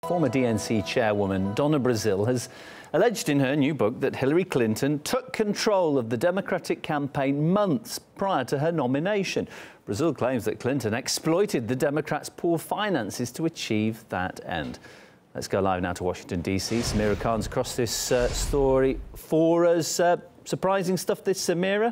Former DNC chairwoman Donna Brazile has alleged in her new book that Hillary Clinton took control of the Democratic campaign months prior to her nomination. Brazile claims that Clinton exploited the Democrats' poor finances to achieve that end. Let's go live now to Washington, D.C. Samira Khan's across this story for us. Surprising stuff, this, Samira?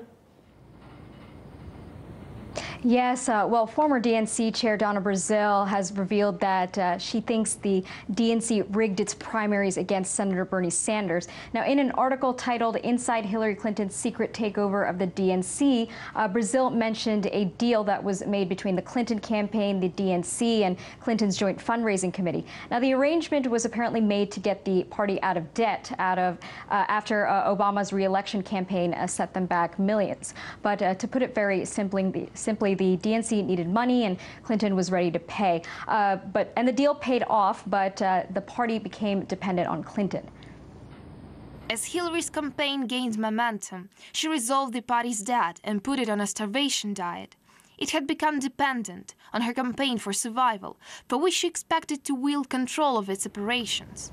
Yes, well, former DNC chair Donna Brazile has revealed that she thinks the DNC rigged its primaries against Senator Bernie Sanders. Now, in an article titled "Inside Hillary Clinton's Secret Takeover of the DNC," Brazile mentioned a deal that was made between the Clinton campaign, the DNC, and Clinton's joint fundraising committee. Now, the arrangement was apparently made to get the party out of debt after Obama's re-election campaign set them back millions. But to put it very simply, the DNC needed money and Clinton was ready to pay. And the deal paid off, but the party became dependent on Clinton. As Hillary's campaign gained momentum, she resolved the party's debt and put it on a starvation diet. It had become dependent on her campaign for survival, for which she expected to wield control of its operations.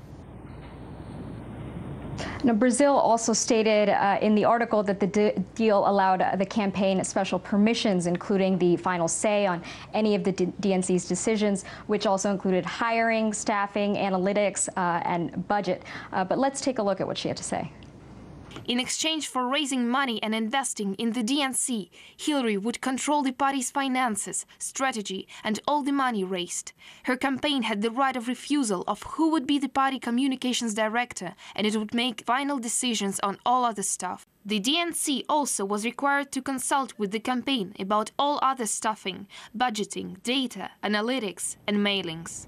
Now, Brazile also stated in the article that the deal allowed the campaign special permissions, including the final say on any of the DNC's decisions, which also included hiring, staffing, analytics, and budget. But let's take a look at what she had to say. In exchange for raising money and investing in the DNC, Hillary would control the party's finances, strategy, and all the money raised. Her campaign had the right of refusal of who would be the party communications director, and it would make final decisions on all other stuff. The DNC also was required to consult with the campaign about all other stuffing, budgeting, data, analytics, and mailings.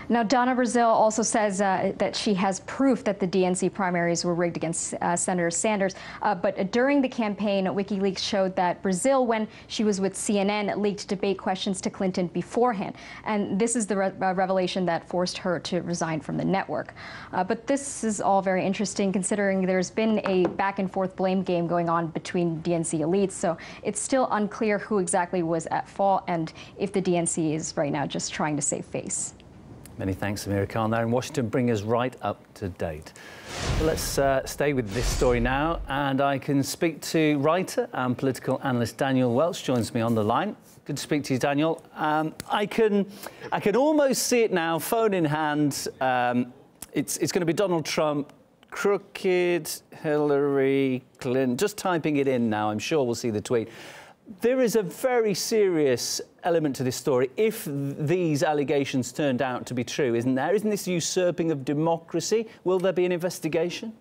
Now, Donna Brazile also says that she has proof that the DNC primaries were rigged against Senator Sanders. But during the campaign, WikiLeaks showed that Brazile, when she was with CNN, leaked debate questions to Clinton beforehand. And this is the revelation that forced her to resign from the network. But this is all very interesting, considering there's been a back-and-forth blame game going on between DNC elites. So it's still unclear who exactly was at fault and if the DNC is right now just trying to save face. Many thanks, Samira Khan there in Washington, bring us right up to date. Well, let's stay with this story now, and I can speak to writer and political analyst Daniel Welch, joins me on the line. Good to speak to you, Daniel. I can almost see it now, phone in hand. It's going to be Donald Trump, crooked Hillary Clinton. Just typing it in now, I'm sure we'll see the tweet. There is a very serious element to this story if these allegations turned out to be true, isn't there? Isn't this usurping of democracy? Will there be an investigation?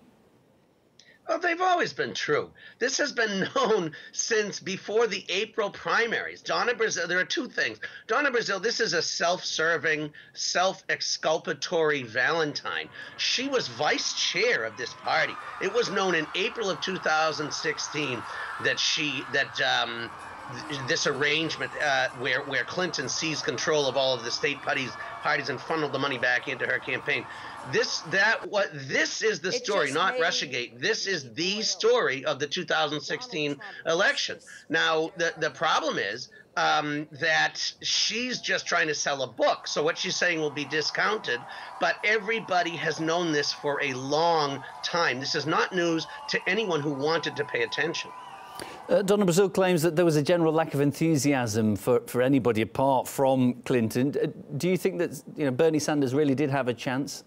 Well, they've always been true. This has been known since before the April primaries. Donna Brazile, there are two things. Donna Brazile, this is a self-serving, self-exculpatory Valentine. She was vice chair of this party. It was known in April of 2016 that this arrangement where Clinton seized control of all of the state parties and funneled the money back into her campaign. This is the story, not Russiagate. This is the story of the 2016 election. Now, the problem is that she's just trying to sell a book. So what she's saying will be discounted, but everybody has known this for a long time. This is not news to anyone who wanted to pay attention. Donna Brazile claims that there was a general lack of enthusiasm for anybody apart from Clinton. Do you think that Bernie Sanders really did have a chance?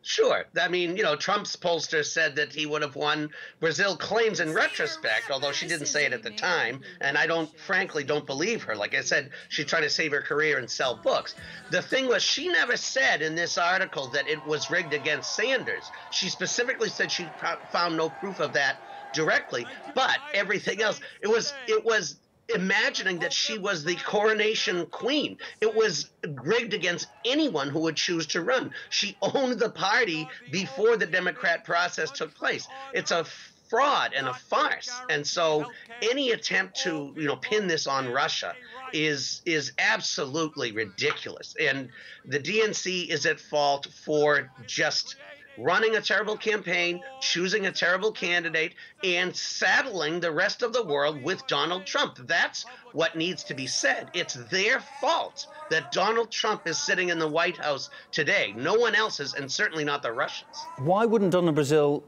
Sure. I mean, Trump's pollster said that he would have won. Brazile claims in retrospect, although she didn't say it at the time, and I frankly don't believe her. Like I said, she's trying to save her career and sell books. The thing was, she never said in this article that it was rigged against Sanders. She specifically said she found no proof of that directly, but everything else, it was imagining that she was the coronation queen. It was rigged against anyone who would choose to run. She owned the party before the Democrat process took place. It's a fraud and a farce. And so any attempt to, pin this on Russia is absolutely ridiculous. And the DNC is at fault for just running a terrible campaign, choosing a terrible candidate, and saddling the rest of the world with Donald Trump. That's what needs to be said. It's their fault that Donald Trump is sitting in the White House today. No one else is, and certainly not the Russians. Why wouldn't Donna Brazile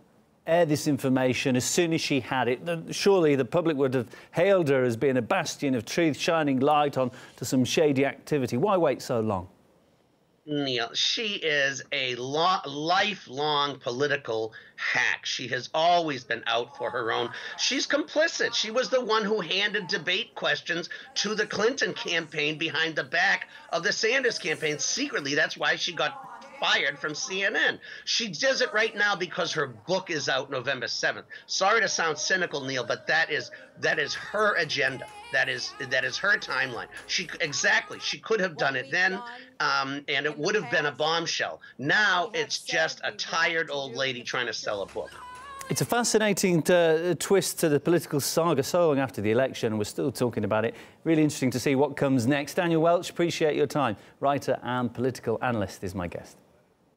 air this information as soon as she had it? Surely the public would have hailed her as being a bastion of truth, shining light on to some shady activity. Why wait so long? Neil, she is a lifelong political hack. She has always been out for her own. She's complicit. She was the one who handed debate questions to the Clinton campaign behind the back of the Sanders campaign secretly. That's why she got fired from CNN. She does it right now because her book is out November 7th. Sorry to sound cynical, Neil, but that is her agenda. That is her timeline. She could have done it then, and it would have been a bombshell. Now it's just a tired old lady trying to sell a book. It's a fascinating twist to the political saga so long after the election, and we're still talking about it. Really interesting to see what comes next. Daniel Welch, appreciate your time. Writer and political analyst is my guest.